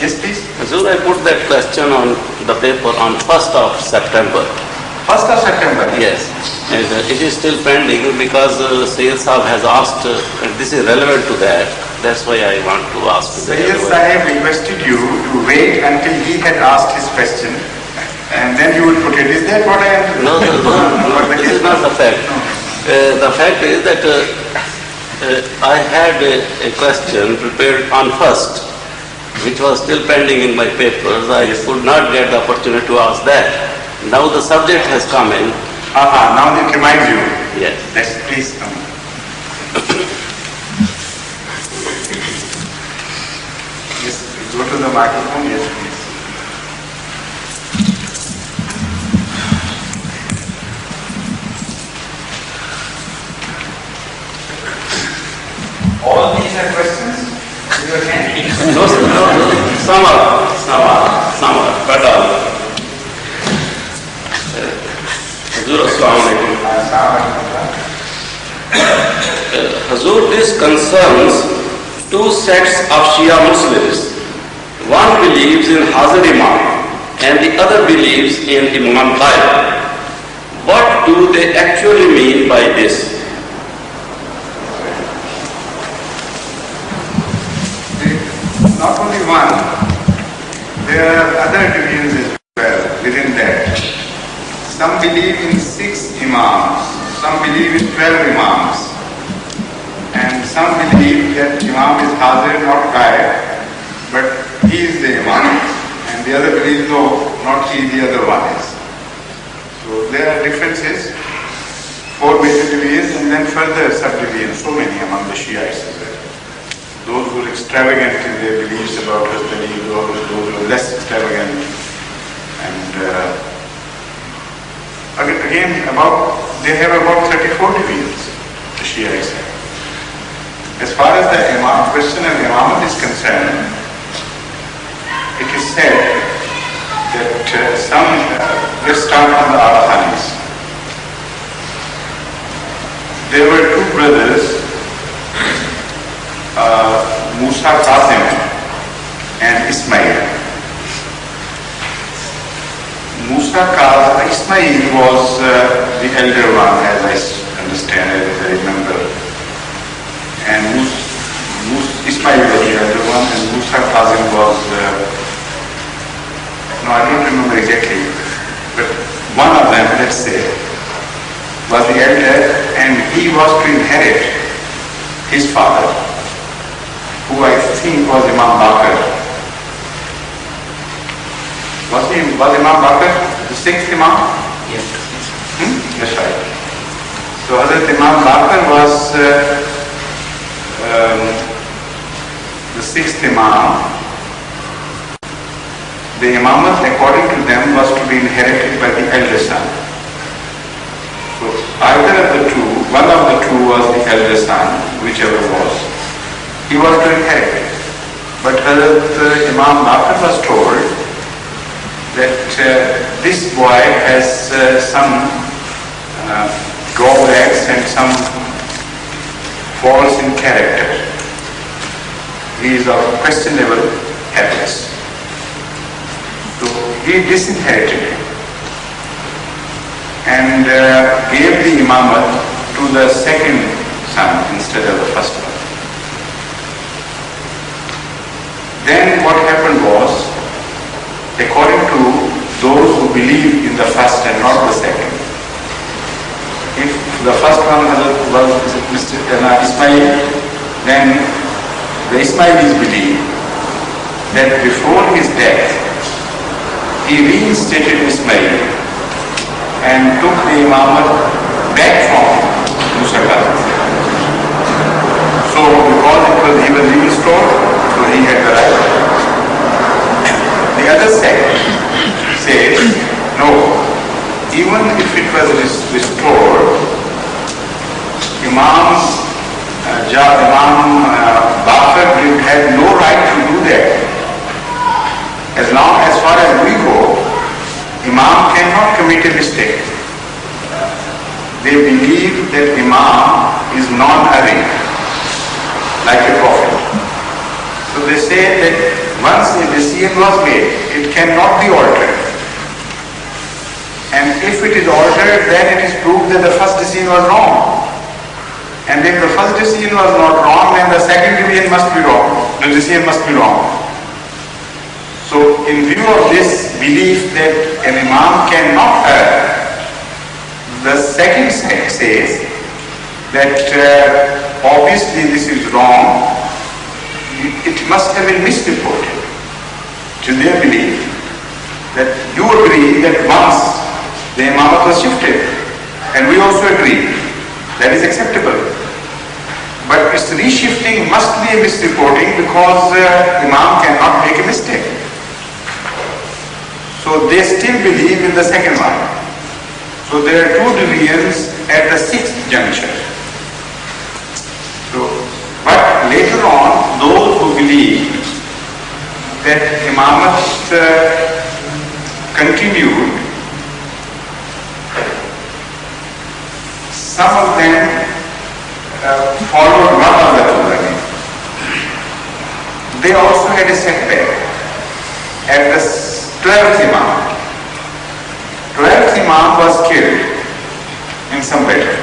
Yes, please. So I put that question on the paper on 1st of September. 1st of September? Yes. And it is still pending because Sayyid Sahib has asked, and this is relevant to that. That's why I want to ask. Sayyid Sahib requested you to wait until he had asked his question and then you would put it. Is that what I am? No. This is not the fact. The fact is that I had a question prepared on 1st, which was still pending in my papers. I could not get the opportunity to ask that. Now the subject has come in. Now it reminds you. Yes. Yes, please come. Yes, go to the microphone. Yes, please. All these are questions? You can? No, some are, but all. Hazur, this concerns two sects of Shia Muslims. One believes in Zaher Imams and the other believes in Imams and Ghaib. What do they actually mean by this? Not only one, there are other divisions as well within that. Some believe in 6 Imams, some believe in 12 Imams, and some believe that Imam is Zaher, not Ghaib, but he is the Imam, and the other believes no, not he, the other one is. So there are differences, 4 major divisions, and then further subdivisions, so many among the Shiites as well. Those who are extravagant in their beliefs about Ghazali, those who are less extravagant, and again, they have about 34 divisions, the Shiites have. As far as the question of Imamat is concerned, it is said that let's start from the Al-Hanis. There were 2 brothers, Musa Qasim and Ismail. Ismail was the elder one, as I understand, as I remember. And Ismail was the elder one, and Musa Qasim was, no, I don't remember exactly, but one of them, let's say, was the elder, and he was to inherit his father, who I think was Imam Bakr. Was Imam Bakr the 6th Imam? Yes. That's right. So Hazrat Imam Bakr was the 6th Imam. The Imamat, according to them, was to be inherited by the elder son. So either of the two, one of the two was the elder son, whichever was, he was to inherit. But Hazrat Imam Bakr was told that this boy has some drawbacks and some faults in character. He is of questionable habits. So he disinherited him and gave the imamat to the second son instead of the first one. Then what happened was, according to those who believe in the first and not the second, if the first one was Mr. Ismail, then the Ismailis believe that before his death, he reinstated Ismail and took the imamat back from Musa Qasim. So because he was restored, so he had the right. The other sect says, no, even if it was restored, Imam Bakr had no right to do that. As far as we go, Imam cannot commit a mistake. They believe that Imam is non-erring, like a prophet. So they say that once a decision was made, it cannot be altered. And if it is altered, then it is proved that the first decision was wrong. And if the first decision was not wrong, then the second decision must be wrong. The decision must be wrong. So in view of this belief that an imam cannot err, the second sect says that obviously this is wrong. It must have been misreported. To their belief that you agree that once the imamat was shifted, and we also agree that is acceptable. But its reshifting must be a misreporting because imam cannot make a mistake. So they still believe in the second one. So there are two divisions at the sixth juncture. So, but later on, those who believe that imamat continued, some of them followed one of the two. They also had a setback at the 12th Imam. 12th Imam was killed in some battle.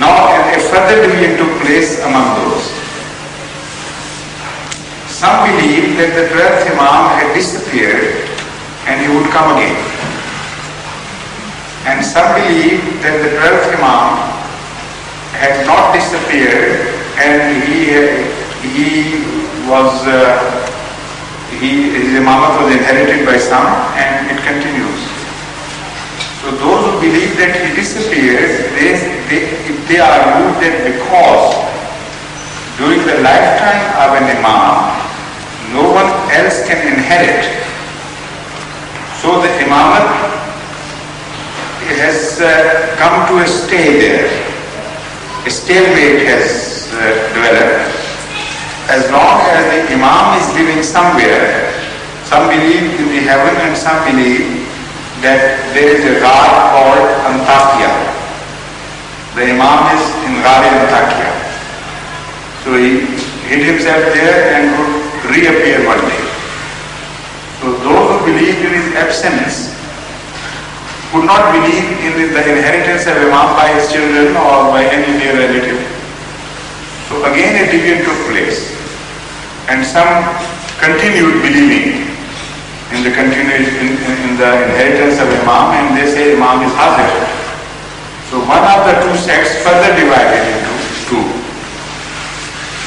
Now a further division took place among those. Some believed that the 12th Imam had disappeared and he would come again. And some believed that the 12th Imam had not disappeared and his imamat was inherited by some and it continues. So those who believe that he disappeared, they argue that because during the lifetime of an imam, no one else can inherit. So the imamat has come to a stay there. A stalemate has developed. As long as the imam is living somewhere, some believe in the heaven and some believe that there is a God called Antakya. The imam is in God Antakya. So he hid himself there and would reappear one day. So those who believed in his absence could not believe in the inheritance of imam by his children or by any near relative. So again a division took place. And some continued believing in the inheritance of imam, and they say imam is Hadiths. So one of the two sects further divided into two.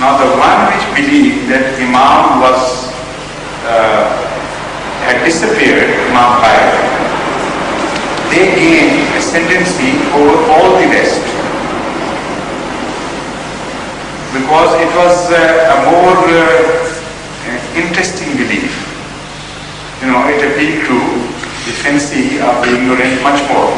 Now the one which believed that imam had disappeared, Imam Ghaib, they gained ascendancy over all the rest. Because it was a more interesting belief. It appealed to the fancy of the ignorant much more.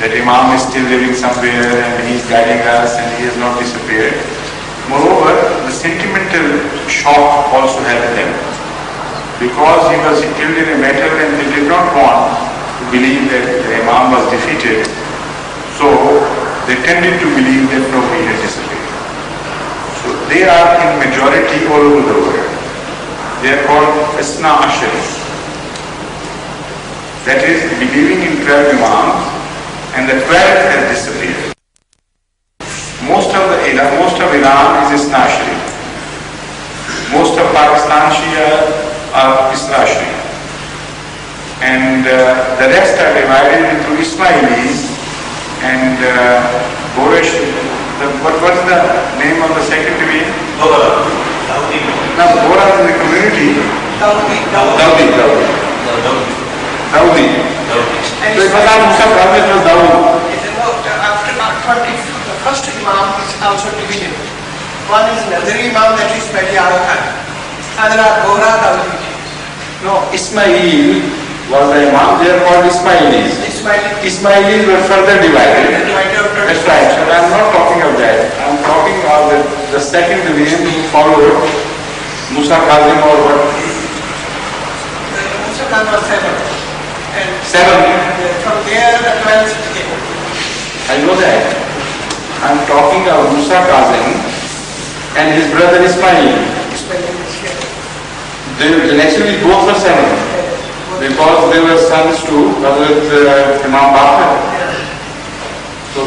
That imam is still living somewhere and he is guiding us and he has not disappeared. Moreover, the sentimental shock also helped them. Because he was killed in a battle and they did not want to believe that the imam was defeated. So they tended to believe that nobody had disappeared. They are in majority all over the world. They are called Isna Ashari. That is, believing in 12 Imams, and the 12th has disappeared. Most of Iran is Isna Ashari. Most of Pakistan Shia are Isna Ashari. And the rest are divided into Ismailis and Boresh. What was the name of the second division? Bora. Now Bora is a community. Daudi. So it was not Musa Ghaib, it was Daud. After the first Imam is also divided. One is Zaher Imam, that is Mehdi Arakat. And there are Bora, Daudi. No, Ismail was the Imam, they are called Ismailis. Ismailis were further divided. That's right, but I am not talking of that. I am talking of the second division who followed Musa Kazim or what? Musa Kazim was 7. And 7. From there the 12th came. I know that. I am talking of Musa Kazim and his brother Ismail. They actually both were 7 because they were sons to Hazrat Imam Baqir. So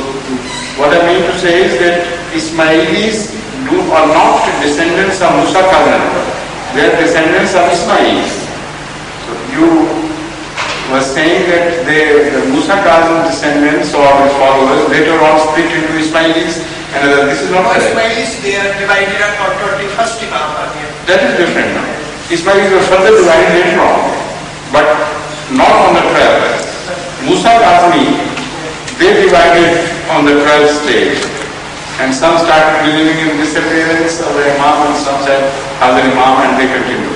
what I mean to say is that Ismailis are not descendants of Musa Kazan. They are descendants of Ismail. So you were saying that the Musa Kazan descendants or followers later on split into Ismailis, and this is not correct. Ismailis, they are divided up on 21st Imam. That is different now. Ismailis were further divided later on, but not on the 12th. Musa Kazmi, they divided on the 12th stage, and some started believing in disappearance of the Imam, and some said Hazar Imam, and they continued.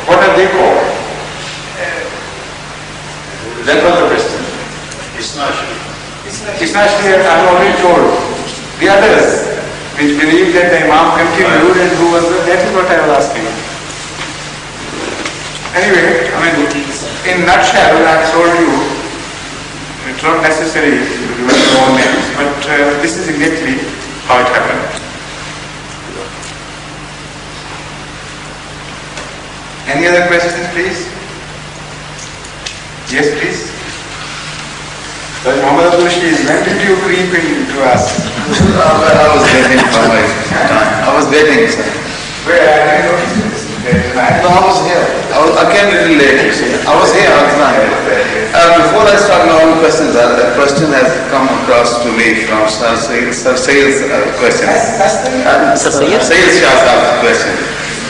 What are they called? That was the question. Isnashri, I have already told. The others, which believe that the Imam continued and who was that is what I was asking. Anyway, I mean, in nutshell, I have told you, it's not necessary to give us more names, but this is exactly how it happened. Any other questions, please? Yes, please. Muhammad Abdul Shiz, when did you creep into us? I was waiting for my time. I was waiting, sir. Where I didn't notice this. No, I was here. I came a little late. I was here. I was not here. Before I start my own questions, a question has come across to me from Sales question. Sales Shah's question.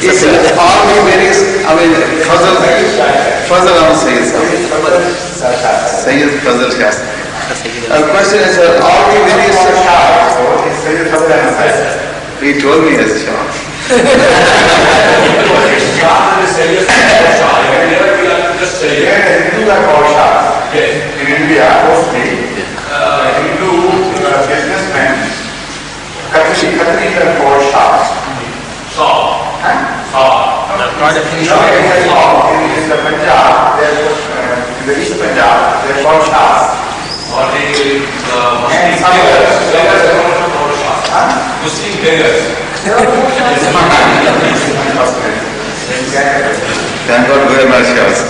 Is all the various, I mean, Fazal on Sales Fazal Shah. The question is, all the various he told me as Shah. Hindus are called Shahs. In India, mostly, Hindu businessmen, Khatris are called Shahs. In the Punjab, in the East Punjab, they are called Shahs. And some Muslim beggars. Thank God very much, Shahs.